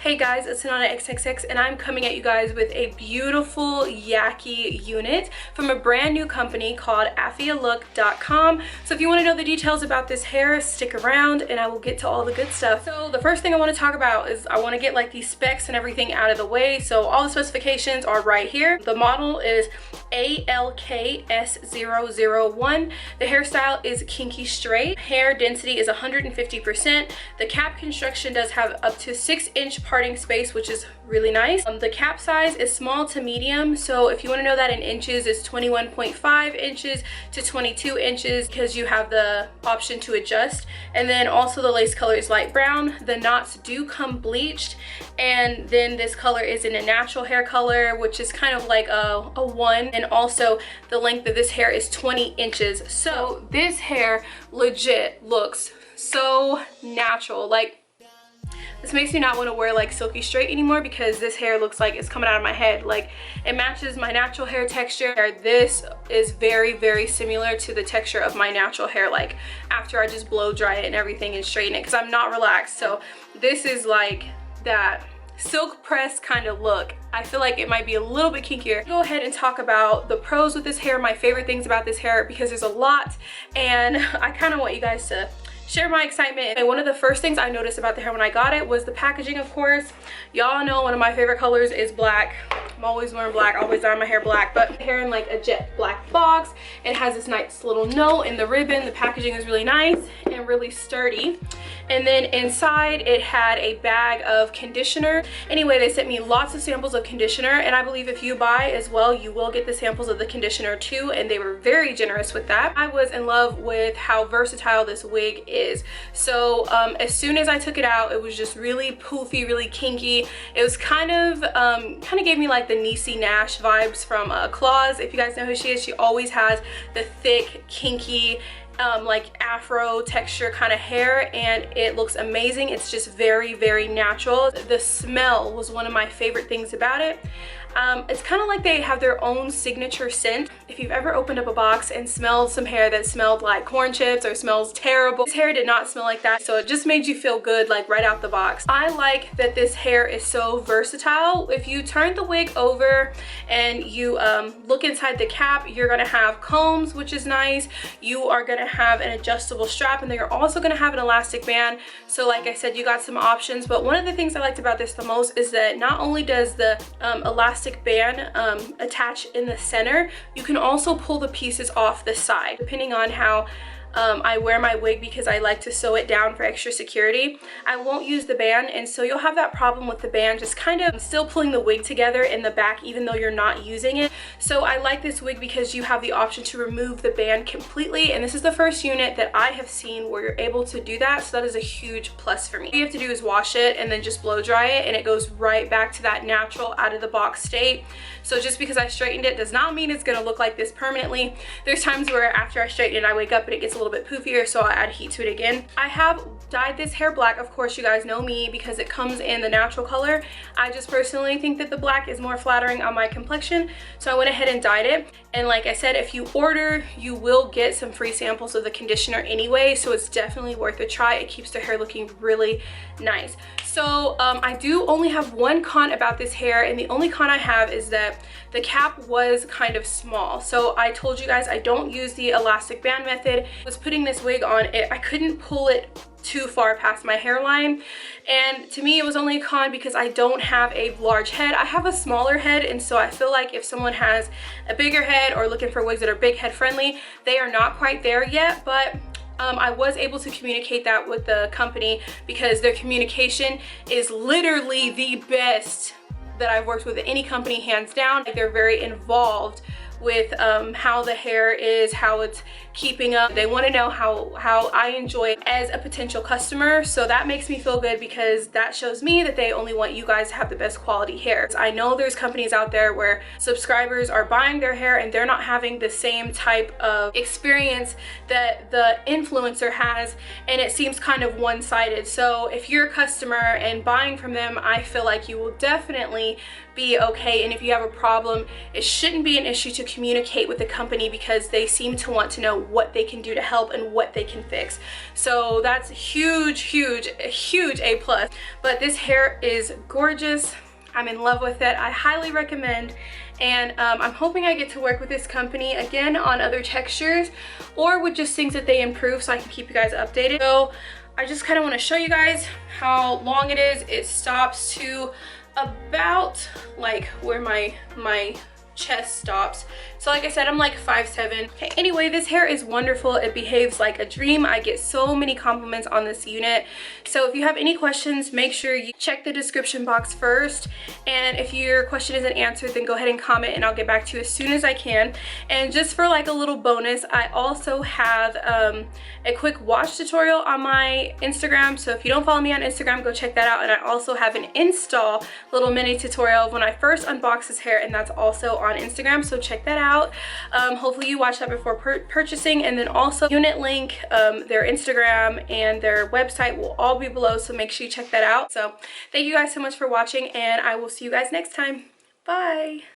Hey guys, it's Lananaxxxx and I'm coming at you guys with a beautiful Yaki unit from a brand new company called AffiaLook.com. So if you want to know the details about this hair, stick around and I will get to all the good stuff. So the first thing I want to talk about is I want to get like these specs and everything out of the way. So all the specifications are right here. The model is ALKS001. The hairstyle is kinky straight. Hair density is 150%. The cap construction does have up to 6-inch parting space, which is really nice. The cap size is small to medium, so if you want to know that in inches, it's 21.5 inches to 22 inches because you have the option to adjust. And then also the lace color is light brown. The knots do come bleached, and then this color is in a natural hair color, which is kind of like a 1. And also the length of this hair is 20 inches. So this hair legit looks so natural. Like, this makes me not want to wear like silky straight anymore because this hair looks like it's coming out of my head. Like, it matches my natural hair texture. This is very, very similar to the texture of my natural hair, like after I just blow dry it and everything and straighten it, because I'm not relaxed. So this is like that silk press kind of look. I feel like it might be a little bit kinkier. Go ahead and talk about the pros with this hair, my favorite things about this hair, because there's a lot and I kind of want you guys to share my excitement. And one of the first things I noticed about the hair when I got it was the packaging, of course. Y'all know one of my favorite colors is black. I'm always wearing black, always dye my hair black, but the hair in like a jet black box. It has this nice little note in the ribbon. The packaging is really nice and really sturdy. And then inside it had a bag of conditioner. Anyway, they sent me lots of samples of conditioner, and I believe if you buy as well, you will get the samples of the conditioner too, and they were very generous with that. I was in love with how versatile this wig is. So as soon as I took it out, it was just really poofy, really kinky. It was kind of gave me like the Niecy Nash vibes from Claws. If you guys know who she is, she always has the thick, kinky, like afro texture kind of hair, and it looks amazing. It's just very, very natural. The smell was one of my favorite things about it. It's kind of like they have their own signature scent. If you've ever opened up a box and smelled some hair that smelled like corn chips or smells terrible, this hair did not smell like that, so it just made you feel good like right out the box. I like that this hair is so versatile. If you turn the wig over and you look inside the cap, you're gonna have combs, which is nice. You are gonna have an adjustable strap, and then you're also gonna have an elastic band. So like I said, you got some options, but one of the things I liked about this the most is that not only does the elastic band attach in the center, you can also pull the pieces off the side depending on how I wear my wig, because I like to sew it down for extra security. I won't use the band, and so you'll have that problem with the band just kind of still pulling the wig together in the back even though you're not using it. So I like this wig because you have the option to remove the band completely, and this is the first unit that I have seen where you're able to do that, so that is a huge plus for me. All you have to do is wash it and then just blow dry it, and it goes right back to that natural out of the box state. So just because I straightened it does not mean it's gonna look like this permanently. There's times where after I straighten it, I wake up and it gets a little bit poofier, so I'll add heat to it again. I have dyed this hair black. Of course, you guys know me because it comes in the natural color. I just personally think that the black is more flattering on my complexion, so I went ahead and dyed it. And like I said, if you order, you will get some free samples of the conditioner anyway, so it's definitely worth a try. It keeps the hair looking really nice. So I do only have one con about this hair, and the only con I have is that the cap was kind of small. So I told you guys I don't use the elastic band method. I was putting this wig on, I couldn't pull it too far past my hairline, and to me it was only a con because I don't have a large head. I have a smaller head, and so I feel like if someone has a bigger head or looking for wigs that are big head friendly, they are not quite there yet. But I was able to communicate that with the company because their communication is literally the best that I've worked with at any company, hands down. Like, they're very involved with how the hair is, how it's keeping up. They want to know how I enjoy it as a potential customer, so that makes me feel good because that shows me that they only want you guys to have the best quality hair. I know there's companies out there where subscribers are buying their hair and they're not having the same type of experience that the influencer has, and it seems kind of one-sided. So if you're a customer and buying from them, I feel like you will definitely be okay, and if you have a problem, it shouldn't be an issue to communicate with the company because they seem to want to know what they can do to help and what they can fix. So that's huge A plus. But this hair is gorgeous. I'm in love with it. I highly recommend, and I'm hoping I get to work with this company again on other textures or with just things that they improve so I can keep you guys updated. So I just kind of want to show you guys how long it is. It stops to about like where my chest stops. So like I said, I'm like 5'7". Okay, anyway, this hair is wonderful. It behaves like a dream. I get so many compliments on this unit. So if you have any questions, make sure you check the description box first. And if your question isn't answered, then go ahead and comment and I'll get back to you as soon as I can. And just for like a little bonus, I also have a quick wash tutorial on my Instagram. So if you don't follow me on Instagram, go check that out. And I also have an install little mini tutorial of when I first unboxed this hair, and that's also on Instagram, so check that out. Hopefully you watch that before purchasing. And then also unit link, their Instagram and their website will all be below, so make sure you check that out. So thank you guys so much for watching, and I will see you guys next time. Bye.